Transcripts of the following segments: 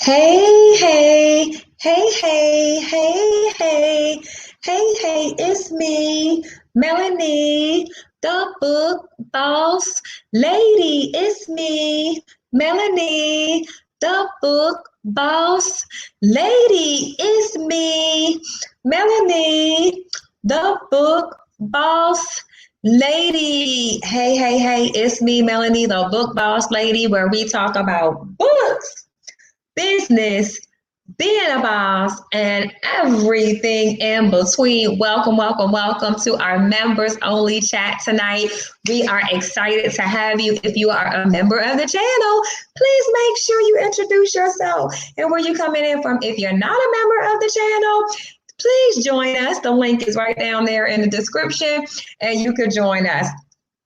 Hey, hey, hey, hey, hey, hey, hey, it's me, Melanie, the book boss lady. It's me, Melanie, the book boss lady. It's me, Melanie, the book boss lady. Hey, it's me, Melanie, the book boss lady, where we talk about books, business, being a boss, and everything in between. Welcome to our members only chat tonight. We are excited to have you. If you are a member of the channel, please make sure you introduce yourself and where you coming in from. If you're not a member of the channel, please join us. The link is right down there in the description and you could join us.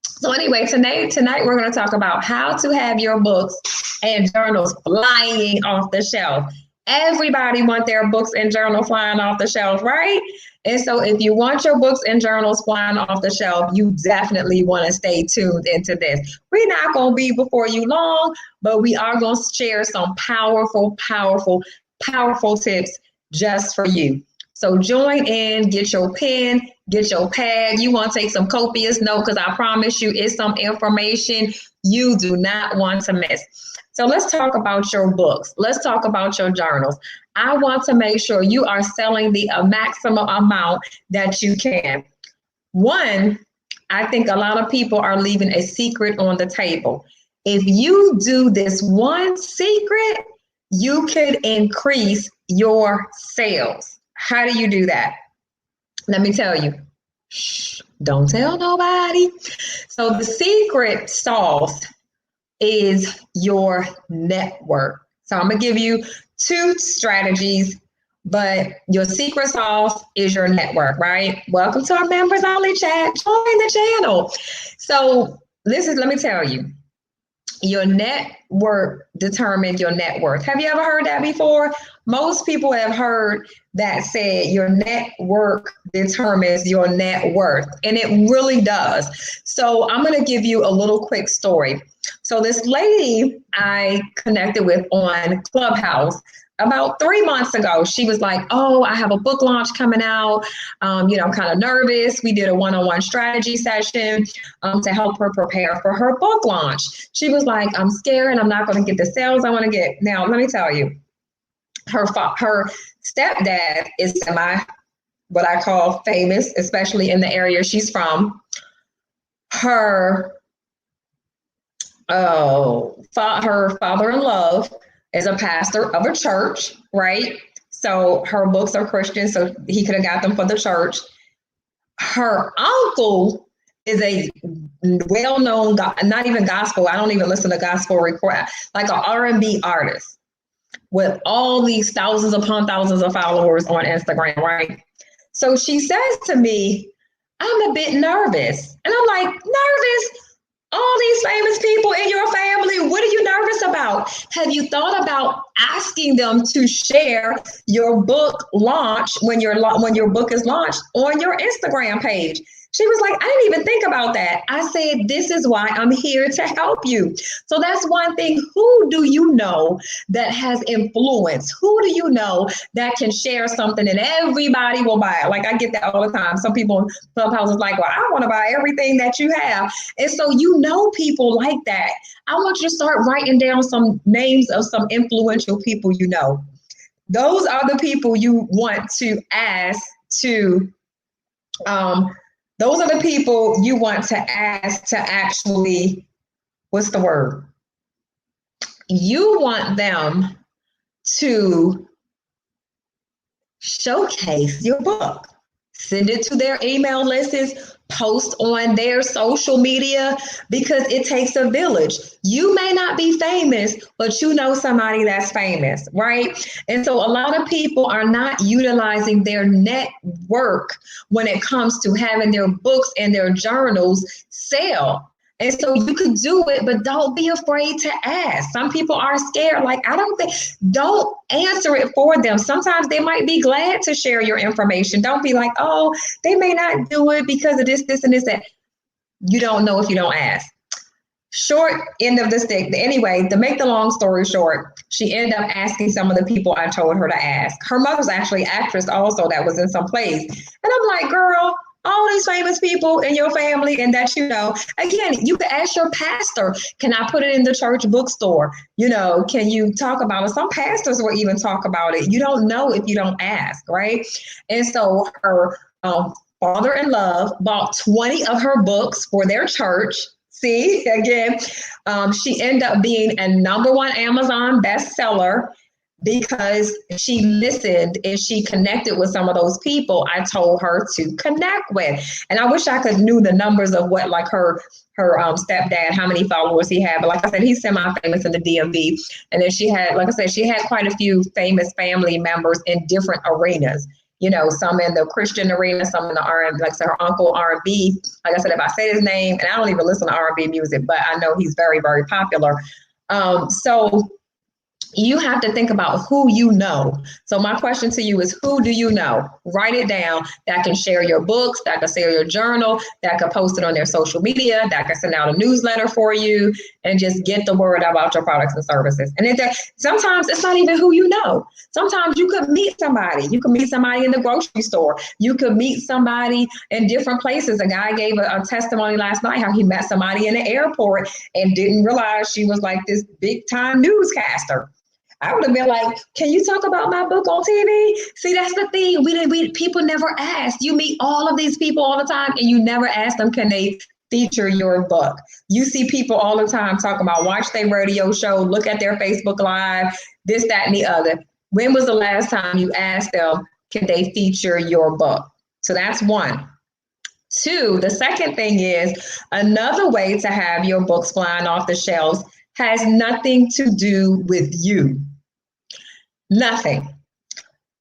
So anyway, tonight we're going to talk about how to have your books and journals flying off the shelf. Everybody want their books and journals flying off the shelf, right? And so if you want your books and journals flying off the shelf, you definitely want to stay tuned into this. We're not going to be before you long, but we are going to share some powerful tips just for you. So join in, get your pen, get your pad. You want to take some copious notes because I promise you it's some information you do not want to miss. So let's talk about your books. Let's talk about your journals. I want to make sure you are selling the maximum amount that you can. One, I think a lot of people are leaving a secret on the table. If you do this one secret, you could increase your sales. How do you do that? Let me tell you. Shh, don't tell nobody. So the secret sauce is your network. So I'm going to give you two strategies, but your secret sauce is your network, right? Welcome to our members only chat. Join the channel. So let me tell you. Your network determines your net worth. Have you ever heard that before? Most people have heard that said your network determines your net worth, and it really does. So I'm going to give you a little quick story. So this lady I connected with on Clubhouse about 3 months ago, she was like, oh, I have a book launch coming out. I'm kind of nervous. We did a one-on-one strategy session to help her prepare for her book launch. She was like, I'm scared and I'm not going to get the sales I want to get. Now, let me tell you, her stepdad is what I call famous, especially in the area she's from. Her father-in-law is a pastor of a church, right? So her books are Christian, so he could have got them for the church. Her uncle is a well-known, not even gospel, I don't even listen to gospel record, like an R&B artist with all these thousands upon thousands of followers on Instagram, right? So she says to me, I'm a bit nervous. And I'm like, nervous? All these famous people in your family, what are you nervous about? Have you thought about asking them to share your book launch when your book is launched on your Instagram page? She was like, I didn't even think about that. I said, this is why I'm here to help you. So that's one thing. Who do you know that has influence? Who do you know that can share something and everybody will buy it? Like I get that all the time. Some people in Clubhouse is like, well, I want to buy everything that you have. And so you know people like that. I want you to start writing down some names of some influential people you know. Those are the people you want to ask to those are the people you want to ask to actually, what's the word? You want them to showcase your book. Send it to their email lists, post on their social media, because it takes a village. You may not be famous, but you know somebody that's famous, right? And so a lot of people are not utilizing their network when it comes to having their books and their journals sell. And so you could do it, but don't be afraid to ask. Some people are scared. Like, don't answer it for them. Sometimes they might be glad to share your information. Don't be like, oh, they may not do it because of this, and this, that. You don't know if you don't ask. Short end of the stick. Anyway, to make the long story short, she ended up asking some of the people I told her to ask. Her mother's actually an actress also that was in some plays. And I'm like, girl, all these famous people in your family and that, again, you could ask your pastor, can I put it in the church bookstore? Can you talk about it? Some pastors will even talk about it. You don't know if you don't ask, right? And so her father in love bought 20 of her books for their church. See, again, she ended up being a #1 Amazon bestseller because she listened and she connected with some of those people I told her to connect with. And I wish I could knew the numbers of what, like her stepdad, how many followers he had. But like I said, he's semi-famous in the DMV. And then she had, like I said, she had quite a few famous family members in different arenas. Some in the Christian arena, some in the R&B, like I said, her uncle R&B. Like I said, if I say his name, and I don't even listen to R&B music, but I know he's very, very popular. So you have to think about who you know. So my question to you is, who do you know? Write it down. That can share your books, that can share your journal, that can post it on their social media, that can send out a newsletter for you, and just get the word about your products and services. And sometimes it's not even who you know. Sometimes you could meet somebody. You could meet somebody in the grocery store. You could meet somebody in different places. A guy gave a testimony last night how he met somebody in the airport and didn't realize she was like this big time newscaster. I would have been like, can you talk about my book on TV? See, that's the thing. People never ask. You meet all of these people all the time and you never ask them, can they feature your book? You see people all the time talking about watch their radio show, look at their Facebook Live, this, that, and the other. When was the last time you asked them, can they feature your book? So that's one. Two, the second thing is another way to have your books flying off the shelves has nothing to do with you. Nothing.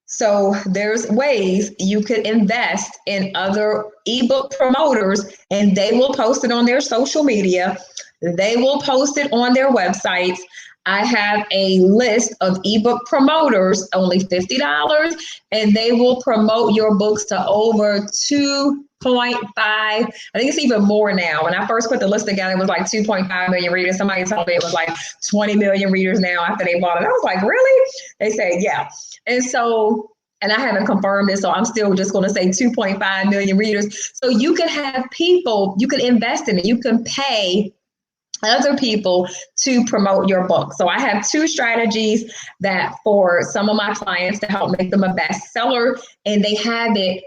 So there's ways you could invest in other ebook promoters and they will post it on their social media. They will post it on their websites. I have a list of ebook promoters, only $50, and they will promote your books to over 2.5. I think it's even more now. When I first put the list together, it was like 2.5 million readers. Somebody told me it was like 20 million readers now after they bought it. I was like, really? They said, yeah. And so, and I haven't confirmed this, so I'm still just going to say 2.5 million readers. So you can have people, you can invest in it. You can pay other people to promote your book. So I have two strategies that for some of my clients to help make them a bestseller, and they have it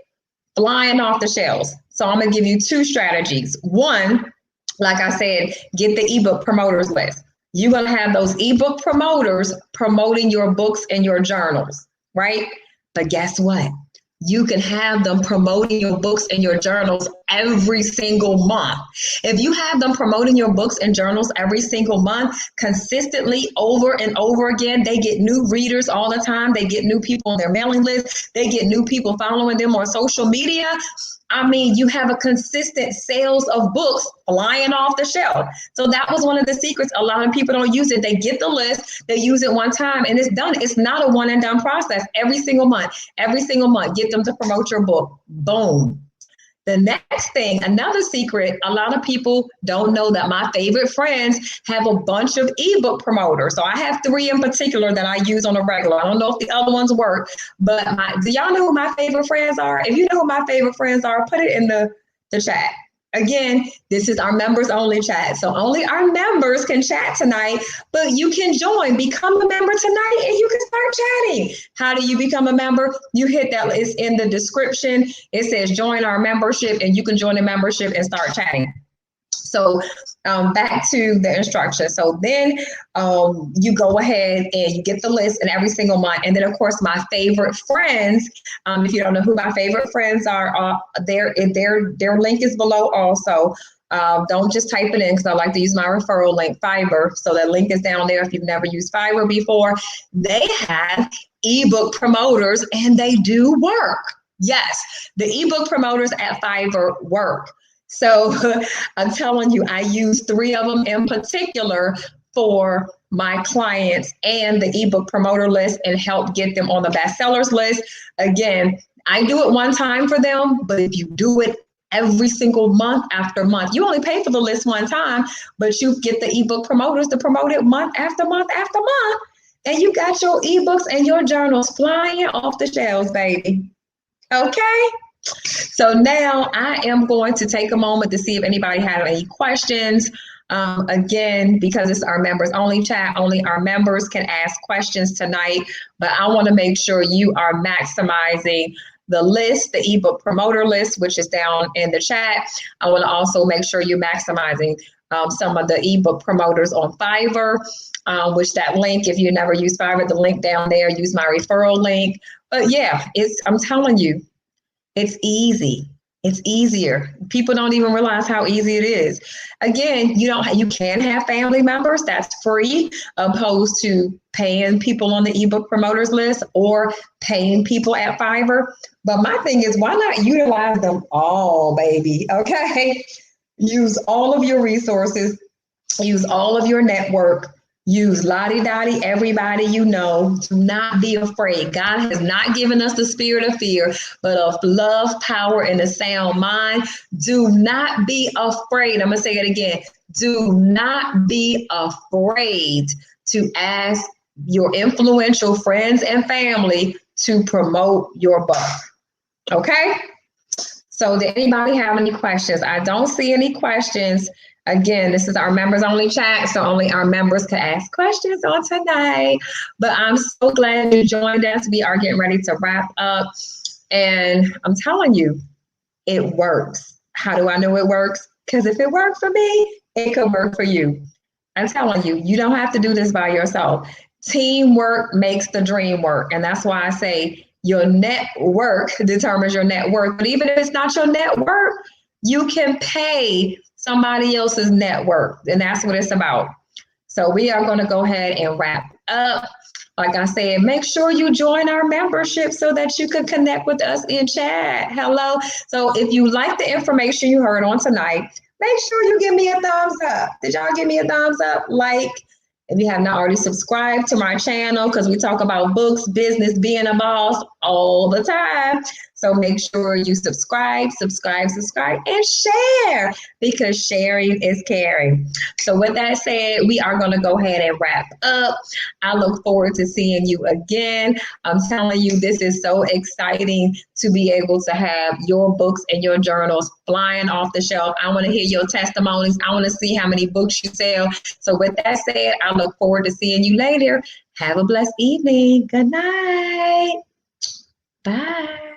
flying off the shelves. So I'm going to give you two strategies. One, like I said, get the ebook promoters list. You're going to have those ebook promoters promoting your books and your journals, right? But guess what? You can have them promoting your books and your journals every single month. If you have them promoting your books and journals every single month, consistently over and over again, they get new readers all the time. They get new people on their mailing list. They get new people following them on social media. I mean, you have a consistent sales of books flying off the shelf. So that was one of the secrets. A lot of people don't use it. They get the list, they use it one time, and it's done. It's not a one and done process. Every single month, get them to promote your book. Boom. The next thing, another secret, a lot of people don't know that my favorite friends have a bunch of ebook promoters. So I have 3 in particular that I use on a regular. I don't know if the other ones work, but do y'all know who my favorite friends are? If you know who my favorite friends are, put it in the chat. Again, this is our members only chat. So only our members can chat tonight, but you can join, become a member tonight, and you can start chatting. How do you become a member? You hit that, it's in the description. It says join our membership, and you can join the membership and start chatting. So back to the instructions. So then you go ahead and you get the list and every single month. And then, of course, my favorite friends, if you don't know who my favorite friends are, their link is below also. Don't just type it in because I like to use my referral link, Fiverr. So that link is down there if you've never used Fiverr before. They have ebook promoters and they do work. Yes, the ebook promoters at Fiverr work. So I'm telling you, I use 3 of them in particular for my clients and the ebook promoter list and help get them on the bestsellers list. Again, I do it one time for them, but if you do it every single month after month. You only pay for the list one time, but you get the ebook promoters to promote it month after month after month. And you got your ebooks and your journals flying off the shelves, baby. Okay? So now I am going to take a moment to see if anybody had any questions. Again, because it's our members only chat, only our members can ask questions tonight, but I want to make sure you are maximizing the list, the ebook promoter list, which is down in the chat. I want to also make sure you're maximizing some of the ebook promoters on Fiverr, which that link, if you never use Fiverr, the link down there, use my referral link. But yeah, I'm telling you, it's easy. It's easier. People don't even realize how easy it is. Again, you can have family members. That's free, opposed to paying people on the ebook promoters list or paying people at Fiverr. But my thing is, why not utilize them all, baby? Okay. Use all of your resources. Use all of your network. Use lottie-dottie, everybody you know. Do not be afraid. God has not given us the spirit of fear, but of love, power, and a sound mind. Do not be afraid. I'm going to say it again. Do not be afraid to ask your influential friends and family to promote your book. Okay? So did anybody have any questions? I don't see any questions. Again, this is our members only chat, so only our members can ask questions on tonight. But I'm so glad you joined us. We are getting ready to wrap up. And I'm telling you, it works. How do I know it works? Because if it worked for me, it could work for you. I'm telling you, you don't have to do this by yourself. Teamwork makes the dream work. And that's why I say your network determines your net worth. But even if it's not your network, you can pay somebody else's network. And that's what it's about. So we are going to go ahead and wrap up. Like I said, make sure you join our membership so that you can connect with us in chat. Hello. So if you like the information you heard on tonight, make sure you give me a thumbs up. Did y'all give me a thumbs up? Like, if you have not already subscribed to my channel, because we talk about books, business, being a boss all the time. So make sure you subscribe, and share, because sharing is caring. So with that said, we are going to go ahead and wrap up. I look forward to seeing you again. I'm telling you, this is so exciting to be able to have your books and your journals flying off the shelf. I want to hear your testimonies. I want to see how many books you sell. So with that said, I look forward to seeing you later. Have a blessed evening. Good night. Bye.